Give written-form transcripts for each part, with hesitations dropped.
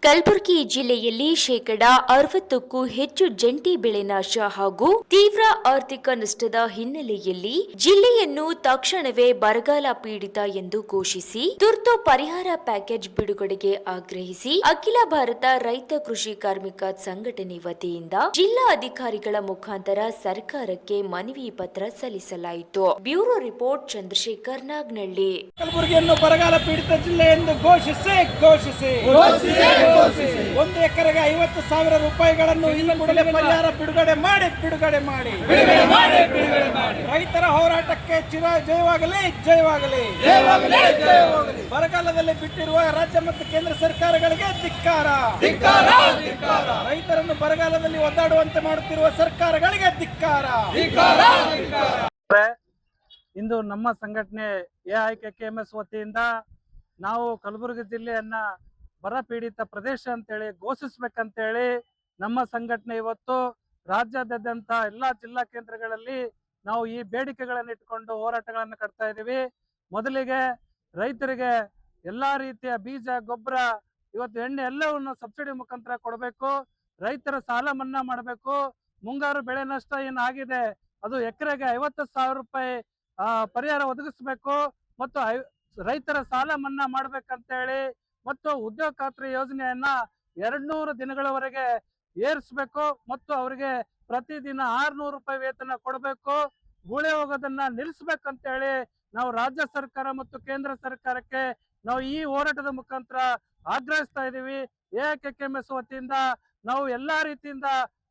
ಕಲಬುರಗಿ ಜಿಲ್ಲೆಯಲ್ಲಿ ಶೇಕಡಾ 60ಕ್ಕೂ ಹೆಚ್ಚು ಜಂಟಿ ಬೆಳೆ ನಾಶ ಹಾಗೂ ತೀವ್ರ ಆರ್ಥಿಕ ನಷ್ಟದ ಹಿನ್ನೆಲೆಯಲ್ಲಿ ಜಿಲ್ಲೆಯನ್ನು ತಕ್ಷಣವೇ ಬರಗಾಲ ಪೀಡಿತ ಎಂದು ಘೋಷಿಸಿ ತುರ್ತು ಪರಿಹಾರ ಪ್ಯಾಕೇಜ್ ಬಿಡುಗಡೆಗೆ ಆಗ್ರಹಿಸಿ ಅಖಿಲ ಭಾರತ ರೈತ ಕೃಷಿ ಕಾರ್ಮಿಕ ಸಂಘಟನೆ ವತಿಯಿಂದ ಜಿಲ್ಲಾ ಅಧಿಕಾರಿಗಳ ಮುಖಾಂತರ ಸರ್ಕಾರಕ್ಕೆ ಮನವಿ ಪತ್ರ ಸಲ್ಲಿಸಲಾಯಿತು. Bureau report Chandrashekhar Nagnalli. ಕಲಬುರಗಿಯನ್ನು ಬರಗಾಲ ಪೀಡಿತ ಜಿಲ್ಲೆ ಎಂದು ಘೋಷಿಸಿ ಒಂದು ಎಕರೆಗೆ 50,000 ರೂಪಾಯಿಗಳನ್ನು ಇಲ್ಲಿ ಕೂಡಲೇ ಪರಿಹಾರ ಬಿಡುಗಡೆ ಮಾಡಿ ರೈತರ ಹೋರಾಟಕ್ಕೆ ಜಯವಾಗಲಿ. ಬರಗಾಲದಲ್ಲಿ ಬಿಟ್ಟಿರುವ ರಾಜ್ಯ ಮತ್ತು ಕೇಂದ್ರ ಸರ್ಕಾರಗಳಿಗೆ ಧಿಕ್ಕಾರ. ರೈತರನ್ನು ಬರಗಾಲದಲ್ಲಿ ಒದ್ದಾಡುವಂತೆ ಮಾಡುತ್ತಿರುವ ಸರ್ಕಾರಗಳಿಗೆ ಧಿಕ್ಕಾರ. ಇಂದು ನಮ್ಮ ಸಂಘಟನೆ AIKKMS ವತಿಯಿಂದ ನಾವು ಕಲಬುರಗಿ ಜಿಲ್ಲೆಯನ್ನ ಬರ ಪೀಡಿತ ಪ್ರದೇಶ ಅಂತೇಳಿ ಘೋಷಿಸಬೇಕಂತೇಳಿ ನಮ್ಮ ಸಂಘಟನೆ ಇವತ್ತು ರಾಜ್ಯಾದ್ಯಂತ ಎಲ್ಲಾ ಜಿಲ್ಲಾ ಕೇಂದ್ರಗಳಲ್ಲಿ ನಾವು ಈ ಬೇಡಿಕೆಗಳನ್ನು ಇಟ್ಕೊಂಡು ಹೋರಾಟಗಳನ್ನು ಕಟ್ತಾ ಇದ್ದೀವಿ. ಮೊದಲಿಗೆ ರೈತರಿಗೆ ಎಲ್ಲಾ ರೀತಿಯ ಬೀಜ, ಗೊಬ್ಬರ, ಇವತ್ತು ಎಣ್ಣೆ ಎಲ್ಲವನ್ನು ಸಬ್ಸಿಡಿ ಮುಖಾಂತರ ಕೊಡಬೇಕು. ರೈತರ ಸಾಲ ಮನ್ನಾ ಮಾಡಬೇಕು. ಮುಂಗಾರು ಬೆಳೆ ನಷ್ಟ ಏನಾಗಿದೆ ಅದು ಎಕರೆಗೆ 50,000 ರೂಪಾಯಿ ಪರಿಹಾರ ಒದಗಿಸಬೇಕು ಮತ್ತು ರೈತರ ಸಾಲ ಮನ್ನಾ ಮಾಡ್ಬೇಕಂತೇಳಿ ಮತ್ತು ಉದ್ಯೋಗ ಖಾತ್ರಿ ಯೋಜನೆಯನ್ನ 200 ದಿನಗಳವರೆಗೆ ಏರಿಸಬೇಕು ಮತ್ತು ಅವರಿಗೆ ಪ್ರತಿದಿನ 600 ರೂಪಾಯಿ ವೇತನ ಕೊಡಬೇಕು. ಗುಳೆ ಹೋಗೋದನ್ನ ನಿಲ್ಲಿಸ್ಬೇಕಂತೇಳಿ ನಾವು ರಾಜ್ಯ ಸರ್ಕಾರ ಮತ್ತು ಕೇಂದ್ರ ಸರ್ಕಾರಕ್ಕೆ ನಾವು ಈ ಹೋರಾಟದ ಮುಖಾಂತರ ಆಗ್ರಹಿಸ್ತಾ ಇದ್ದೀವಿ. AIKKMS ವತಿಯಿಂದ ನಾವು ಎಲ್ಲಾ ರೀತಿಯಿಂದ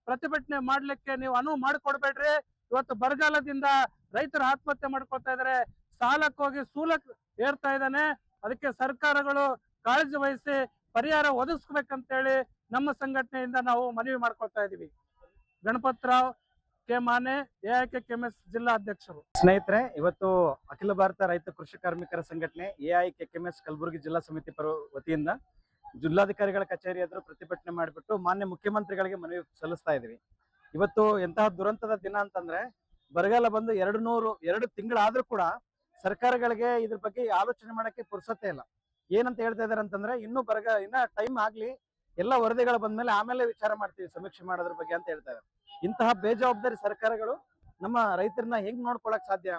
ಪ್ರತಿಭಟನೆ ಮಾಡ್ಲಿಕ್ಕೆ ನೀವು ಅನುವು ಮಾಡಿಕೊಡ್ಬೇಡ್ರಿ. ಇವತ್ತು ಬರಗಾಲದಿಂದ ರೈತರು ಆತ್ಮಹತ್ಯೆ ಮಾಡ್ಕೊಳ್ತಾ ಇದಾರೆ. ಸಾಲಕ್ಕೆ ಹೋಗಿ ಸೂಲಕ್ಕೆ ಏರ್ತಾ ಇದ್ದಾನೆ. ಅದಕ್ಕೆ ಸರ್ಕಾರಗಳು ಕಾಳಜಿ ವಹಿಸಿ ಪರಿಹಾರ ಒದಗಿಸ್ಬೇಕಂತೇಳಿ ನಮ್ಮ ಸಂಘಟನೆಯಿಂದ ನಾವು ಮನವಿ ಮಾಡ್ಕೊಳ್ತಾ ಇದೀವಿ. ಗಣಪತರಾವ್ ಕೆ ಮಾನೆ, AIKKMS ಜಿಲ್ಲಾ ಅಧ್ಯಕ್ಷರು. ಸ್ನೇಹಿತರೆ, ಇವತ್ತು ಅಖಿಲ ಭಾರತ ರೈತ ಕೃಷಿ ಕಾರ್ಮಿಕರ ಸಂಘಟನೆ AIKKMS ಕಲಬುರಗಿ ಜಿಲ್ಲಾ ಸಮಿತಿ ವತಿಯಿಂದ ಜಿಲ್ಲಾಧಿಕಾರಿಗಳ ಕಚೇರಿ ಎದುರು ಪ್ರತಿಭಟನೆ ಮಾಡಿಬಿಟ್ಟು ಮಾನ್ಯ ಮುಖ್ಯಮಂತ್ರಿಗಳಿಗೆ ಮನವಿ ಸಲ್ಲಿಸ್ತಾ ಇದೀವಿ. ಇವತ್ತು ಎಂತಹ ದುರಂತದ ದಿನ ಅಂತಂದ್ರೆ ಬರಗಾಲ ಬಂದು 2 ತಿಂಗಳಾದ್ರೂ ಕೂಡ ಸರ್ಕಾರಗಳಿಗೆ ಇದ್ರ ಬಗ್ಗೆ ಆಲೋಚನೆ ಮಾಡಕ್ಕೆ ಪುರ್ಸತ್ತೆ ಇಲ್ಲ. ಏನಂತ ಹೇಳ್ತಾ ಇದಾರೆ ಅಂತಂದ್ರೆ ಇನ್ನ ಟೈಮ್ ಆಗ್ಲಿ, ಎಲ್ಲ ವರದಿಗಳು ಬಂದ್ಮೇಲೆ ಆಮೇಲೆ ವಿಚಾರ ಮಾಡ್ತೀವಿ, ಸಮೀಕ್ಷೆ ಮಾಡೋದ್ರ ಬಗ್ಗೆ ಅಂತ ಹೇಳ್ತಾ ಇದ್ದಾರೆ. ಇಂತಹ ಬೇಜವಾಬ್ದಾರಿ ಸರ್ಕಾರಗಳು ನಮ್ಮ ರೈತರನ್ನ ಹೆಂಗ್ ನೋಡ್ಕೊಳಕ್ ಸಾಧ್ಯ?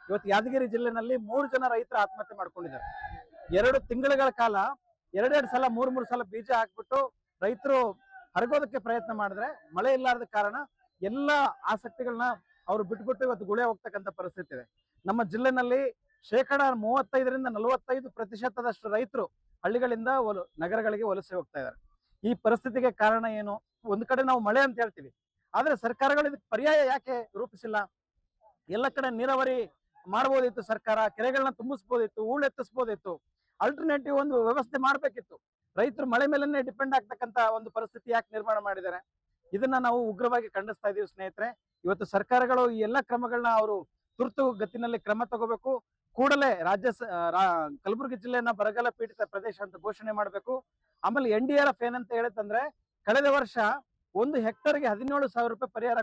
ಇವತ್ತು ಯಾದಗಿರಿ ಜಿಲ್ಲೆನಲ್ಲಿ 3 ಜನ ರೈತರು ಆತ್ಮಹತ್ಯೆ ಮಾಡ್ಕೊಂಡಿದ್ದಾರೆ. 2 ತಿಂಗಳ ಕಾಲ 2 ಸಲ 3 ಸಲ ಬೀಜ ಹಾಕ್ಬಿಟ್ಟು ರೈತರು ಹರಗೋದಕ್ಕೆ ಪ್ರಯತ್ನ ಮಾಡಿದ್ರೆ ಮಳೆ ಇಲ್ಲಾರದ ಕಾರಣ ಎಲ್ಲ ಆಸಕ್ತಿಗಳನ್ನ ಅವ್ರು ಬಿಟ್ಬಿಟ್ಟು ಇವತ್ತು ಗುಳೆ ಹೋಗ್ತಕ್ಕಂಥ ಪರಿಸ್ಥಿತಿ ಇದೆ. ನಮ್ಮ ಜಿಲ್ಲೆನಲ್ಲಿ ಶೇಕಡ 35ರಿಂದ 45% ರೈತರು ಹಳ್ಳಿಗಳಿಂದ ನಗರಗಳಿಗೆ ವಲಸೆ ಹೋಗ್ತಾ ಇದ್ದಾರೆ. ಈ ಪರಿಸ್ಥಿತಿಗೆ ಕಾರಣ ಏನು? ಒಂದ್ ಕಡೆ ನಾವು ಮಳೆ ಅಂತ ಹೇಳ್ತೀವಿ, ಆದ್ರೆ ಸರ್ಕಾರಗಳು ಇದಕ್ಕೆ ಪರ್ಯಾಯ ಯಾಕೆ ರೂಪಿಸಿಲ್ಲ? ಎಲ್ಲ ಕಡೆ ನೀರಾವರಿ ಮಾಡ್ಬೋದಿತ್ತು, ಸರ್ಕಾರ ಕೆರೆಗಳನ್ನ ತುಂಬಿಸ್ಬೋದಿತ್ತು, ಹೂಳೆತ್ತಿಸ್ಬೋದಿತ್ತು, ಆಲ್ಟರ್ನೇಟಿವ್ ಒಂದು ವ್ಯವಸ್ಥೆ ಮಾಡ್ಬೇಕಿತ್ತು. ರೈತರು ಮಳೆ ಮೇಲೇ ಡಿಪೆಂಡ್ ಆಗ್ತಕ್ಕಂತ ಒಂದು ಪರಿಸ್ಥಿತಿ ಯಾಕೆ ನಿರ್ಮಾಣ ಮಾಡಿದ್ದಾರೆ? ಇದನ್ನ ನಾವು ಉಗ್ರವಾಗಿ ಖಂಡಿಸ್ತಾ ಇದೀವಿ. ಸ್ನೇಹಿತರೆ, ಇವತ್ತು ಸರ್ಕಾರಗಳು ಈ ಎಲ್ಲ ಕ್ರಮಗಳನ್ನ ಅವರು ತುರ್ತು ಗತಿನಲ್ಲಿ ಕ್ರಮ ತಗೋಬೇಕು. ಕೂಡಲೇ ಕಲಬುರಗಿ ಜಿಲ್ಲೆಯನ್ನ ಬರಗಾಲ ಪೀಡಿತ ಪ್ರದೇಶ ಅಂತ ಘೋಷಣೆ ಮಾಡಬೇಕು. ಆಮೇಲೆ NDRF ಏನಂತ ಹೇಳುತ್ತಂದ್ರೆ ಕಳೆದ ವರ್ಷ 1 ಹೆಕ್ಟರ್ಗೆ 17,000 ರೂಪಾಯಿ ಪರಿಹಾರ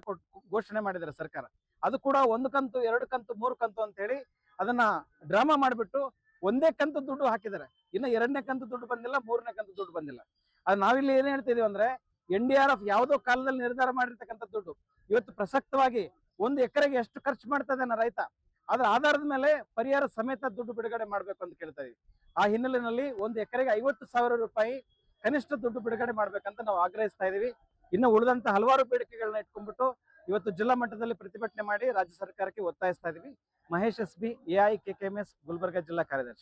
ಘೋಷಣೆ ಮಾಡಿದ್ದಾರೆ ಸರ್ಕಾರ. ಅದು ಕೂಡ 1 ಕಂತು, 2 ಕಂತು, 3 ಕಂತು ಅಂತ ಹೇಳಿ ಅದನ್ನ ಡ್ರಾಮಾ ಮಾಡಿಬಿಟ್ಟು ಒಂದೇ ಕಂತು ದುಡ್ಡು ಹಾಕಿದ್ದಾರೆ. ಇನ್ನು 2ನೇ ಕಂತು ದುಡ್ಡು ಬಂದಿಲ್ಲ, 3ನೇ ಕಂತು ದುಡ್ಡು ಬಂದಿಲ್ಲ. ಅದು ನಾವಿಲ್ಲಿ ಏನ್ ಹೇಳ್ತಿದೀವಿ ಅಂದ್ರೆ NDRF ಯಾವುದೋ ಕಾಲದಲ್ಲಿ ನಿರ್ಧಾರ ಮಾಡಿರ್ತಕ್ಕಂಥ ದುಡ್ಡು ಇವತ್ತು ಪ್ರಸಕ್ತವಾಗಿ 1 ಎಕರೆಗೆ ಎಷ್ಟು ಖರ್ಚು ಮಾಡ್ತಾ ಇದ್ದಾನೆ ರೈತ, ಅದರ ಆಧಾರದ ಮೇಲೆ ಪರಿಹಾರ ಸಮೇತ ದುಡ್ಡು ಬಿಡುಗಡೆ ಮಾಡ್ಬೇಕು ಅಂತ ಕೇಳ್ತಾ ಇದೀವಿ. ಆ ಹಿನ್ನೆಲೆಯಲ್ಲಿ 1 ಎಕರೆಗೆ 50,000 ರೂಪಾಯಿ ಕನಿಷ್ಠ ದುಡ್ಡು ಬಿಡುಗಡೆ ಮಾಡ್ಬೇಕಂತ ನಾವು ಆಗ್ರಹಿಸ್ತಾ ಇದೀವಿ. ಇನ್ನು ಉಳಿದಂತ ಹಲವಾರು ಬೇಡಿಕೆಗಳನ್ನ ಇಟ್ಕೊಂಡ್ಬಿಟ್ಟು ಇವತ್ತು ಜಿಲ್ಲಾ ಮಟ್ಟದಲ್ಲಿ ಪ್ರತಿಭಟನೆ ಮಾಡಿ ರಾಜ್ಯ ಸರ್ಕಾರಕ್ಕೆ ಒತ್ತಾಯಿಸ್ತಾ ಇದೀವಿ. ಮಹೇಶ್ SB, AIKKMS ಗುಲ್ಬರ್ಗ ಜಿಲ್ಲಾ ಕಾರ್ಯದರ್ಶಿ.